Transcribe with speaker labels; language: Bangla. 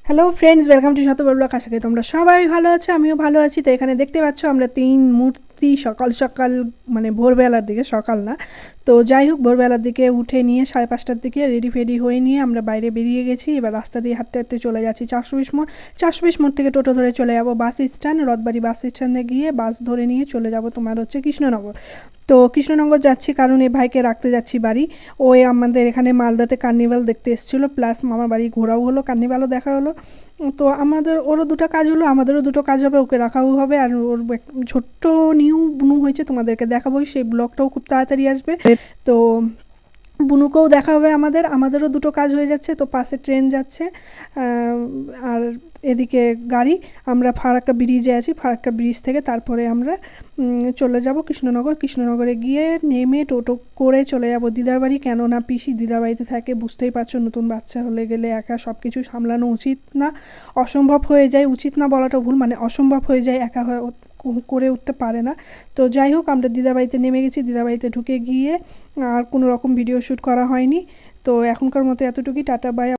Speaker 1: হ্যালো ফ্রেন্ডস, ওয়েলকাম টু শত বড় আশা করি তোমরা সবাই ভালো আছো, আমিও ভালো আছি। তো এখানে দেখতে পাচ্ছ আমরা তিন মূর্তি সকাল সকাল মানে ভোরবেলার দিকে, সকাল না তো যাই হোক, ভোরবেলার দিকে উঠে নিয়ে 5:30টার দিকে রেডি ফেডি হয়ে নিয়ে আমরা বাইরে বেরিয়ে গেছি। এবার রাস্তা দিয়ে হাঁটতে হাঁটতে চলে যাচ্ছি 420 মোড়। 420 মোড় থেকে টোটো ধরে চলে যাব বাস স্ট্যান্ড, রথবাড়ি বাস স্ট্যান্ডে গিয়ে বাস ধরে নিয়ে চলে যাব তোমার হচ্ছে কৃষ্ণনগর। তো কৃষ্ণনগর যাচ্ছি কারণ এই ভাইকে রাখতে যাচ্ছি বাড়ি। ওই আমাদের এখানে মালদাতে কার্নিভাল দেখতে এসেছিলো, প্লাস মামার বাড়ি ঘোরাও হলো, কার্নিভালও দেখা হলো। তো আমাদের ওরও দুটো কাজ হলো, আমাদেরও দুটো কাজ হবে, ওকে রাখাও হবে। আর ওর ছোট্ট নিউ বুনু হয়েছে, তোমাদেরকে দেখাবোই, সেই ব্লগটাও খুব তাড়াতাড়ি আসবে। তো বুনুকেও দেখা হবে, আমাদেরও দুটো কাজ হয়ে যাচ্ছে। তো পাশে ট্রেন যাচ্ছে আর এদিকে গাড়ি। আমরা ফারাক্কা ব্রিজে আছি, ফারাক্কা ব্রিজ থেকে তারপরে আমরা চলে যাব কৃষ্ণনগর। কৃষ্ণনগরে গিয়ে নেমে টোটো করে চলে যাব দিদার বাড়ি, কেননা পিসি দিদার বাড়িতে থাকে। বুঝতেই পারছো, নতুন বাচ্চা হলে গেলে একা সব কিছু সামলানো উচিত না, অসম্ভব হয়ে যায়। উচিত না বলাটা ভুল, মানে অসম্ভব হয়ে যায়, একা হয়ে করে উঠতে পারে না। তো যাই হোক, আমরা দিদার বাড়িতে নেমে গেছি। দিদার বাড়িতে ঢুকে গিয়ে আর কোনো রকম ভিডিও শ্যুট করা হয়নি। তো এখনকার মতো এতটুকুই, টাটা বাই।